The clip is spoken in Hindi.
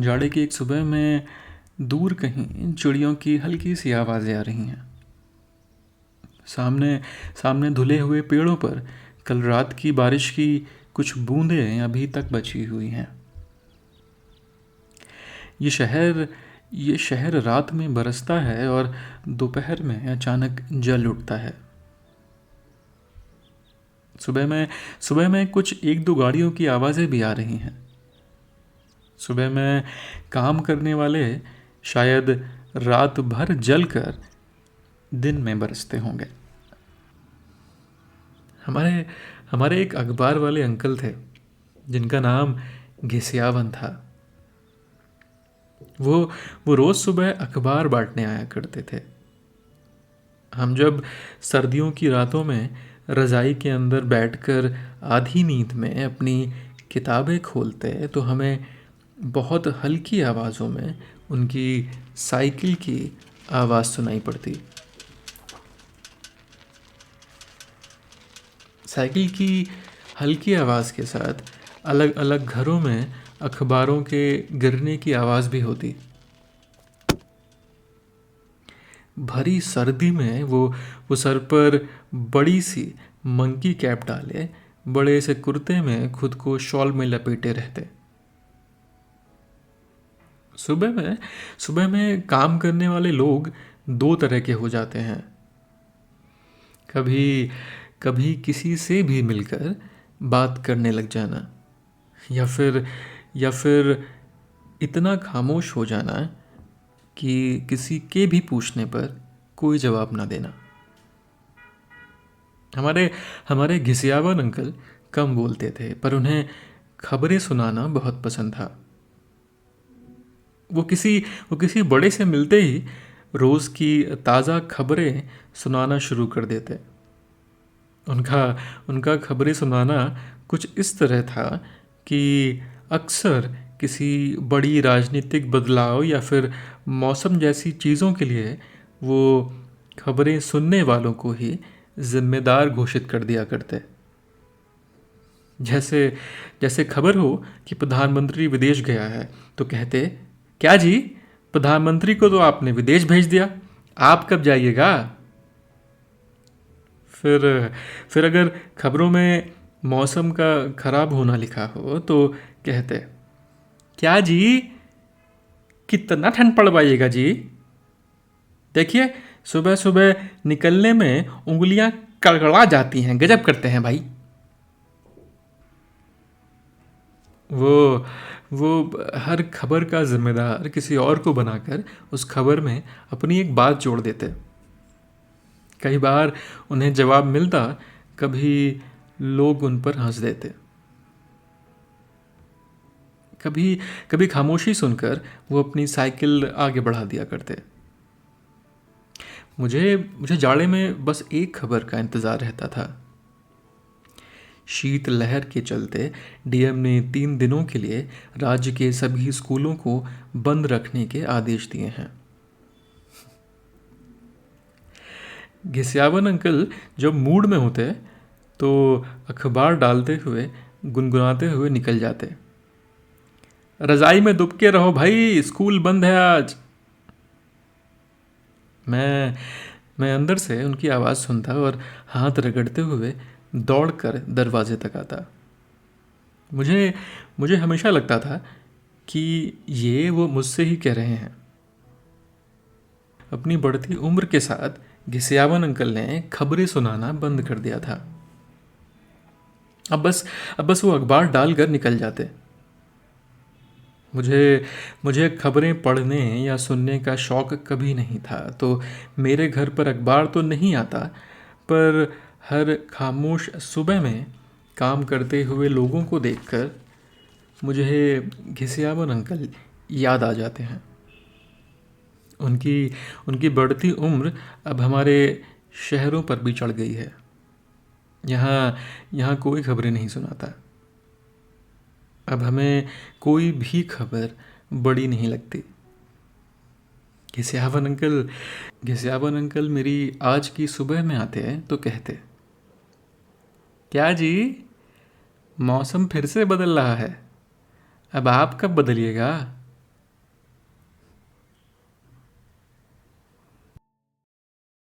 जाड़े की एक सुबह में दूर कहीं चिड़ियों की हल्की सी आवाज़ें आ रही हैं। सामने सामने धुले हुए पेड़ों पर कल रात की बारिश की कुछ बूंदें अभी तक बची हुई हैं। ये शहर ये शहर रात में बरसता है और दोपहर में अचानक जल उठता है। सुबह में कुछ एक दो गाड़ियों की आवाज़ें भी आ रही हैं। सुबह में काम करने वाले शायद रात भर जल कर दिन में बरसते होंगे। हमारे हमारे एक अखबार वाले अंकल थे जिनका नाम घिसियावन था। वो वो रोज़ सुबह अखबार बांटने आया करते थे। हम जब सर्दियों की रातों में रज़ाई के अंदर बैठकर आधी नींद में अपनी किताबें खोलते तो हमें बहुत हल्की आवाज़ों में उनकी साइकिल की आवाज़ सुनाई पड़ती। साइकिल की हल्की आवाज़ के साथ अलग अलग घरों में अखबारों के गिरने की आवाज़ भी होती। भरी सर्दी में वो सर पर बड़ी सी मंकी कैप डाले बड़े से कुर्ते में खुद को शॉल में लपेटे रहते। सुबह में काम करने वाले लोग दो तरह के हो जाते हैं। कभी कभी किसी से भी मिलकर बात करने लग जाना, या फिर इतना खामोश हो जाना कि किसी के भी पूछने पर कोई जवाब ना देना। हमारे हमारे घिसियावन अंकल कम बोलते थे, पर उन्हें खबरें सुनाना बहुत पसंद था। वो किसी वो किसी बड़े से मिलते ही रोज़ की ताज़ा खबरें सुनाना शुरू कर देते। उनका उनका खबरें सुनाना कुछ इस तरह था कि अक्सर किसी बड़ी राजनीतिक बदलाव या फिर मौसम जैसी चीज़ों के लिए वो खबरें सुनने वालों को ही जिम्मेदार घोषित कर दिया करते। जैसे जैसे खबर हो कि प्रधानमंत्री विदेश गया है तो कहते, क्या जी, प्रधानमंत्री को तो आपने विदेश भेज दिया, आप कब जाइएगा। फिर फिर अगर खबरों में मौसम का खराब होना लिखा हो तो कहते, क्या जी, कितना ठंड पड़वाइएगा जी, देखिए सुबह सुबह निकलने में उंगलियां कड़कड़ा जाती हैं, गजब करते हैं भाई। वो वो हर खबर का जिम्मेदार किसी और को बनाकर उस खबर में अपनी एक बात जोड़ देते। कई बार उन्हें जवाब मिलता, कभी लोग उन पर हंस देते। कभी कभी खामोशी सुनकर वो अपनी साइकिल आगे बढ़ा दिया करते। मुझे मुझे जाड़े में बस एक खबर का इंतज़ार रहता था। शीत लहर के चलते डीएम ने 3 दिनों के लिए राज्य के सभी स्कूलों को बंद रखने के आदेश दिए हैं। घिसियावन अंकल जब मूड में होते तो अखबार डालते हुए गुनगुनाते हुए निकल जाते, रजाई में दुबके रहो भाई, स्कूल बंद है आज। मैं मैं अंदर से उनकी आवाज़ सुनता और हाथ रगड़ते हुए दौड़कर दरवाजे तक आता। मुझे मुझे हमेशा लगता था कि ये वो मुझसे ही कह रहे हैं। अपनी बढ़ती उम्र के साथ घिसियावन अंकल ने खबरें सुनाना बंद कर दिया था। अब बस वो अखबार डालकर निकल जाते। मुझे मुझे खबरें पढ़ने या सुनने का शौक़ कभी नहीं था, तो मेरे घर पर अखबार तो नहीं आता, पर हर खामोश सुबह में काम करते हुए लोगों को देखकर मुझे घिसियावन अंकल याद आ जाते हैं। उनकी उनकी बढ़ती उम्र अब हमारे शहरों पर भी चढ़ गई है। यहाँ यहाँ कोई खबरें नहीं सुनाता। अब हमें कोई भी खबर बड़ी नहीं लगती। घिसियावन अंकल घिसियावन अंकल मेरी आज की सुबह में आते हैं तो कहते, क्या जी, मौसम फिर से बदल रहा है, अब आप कब बदलिएगा।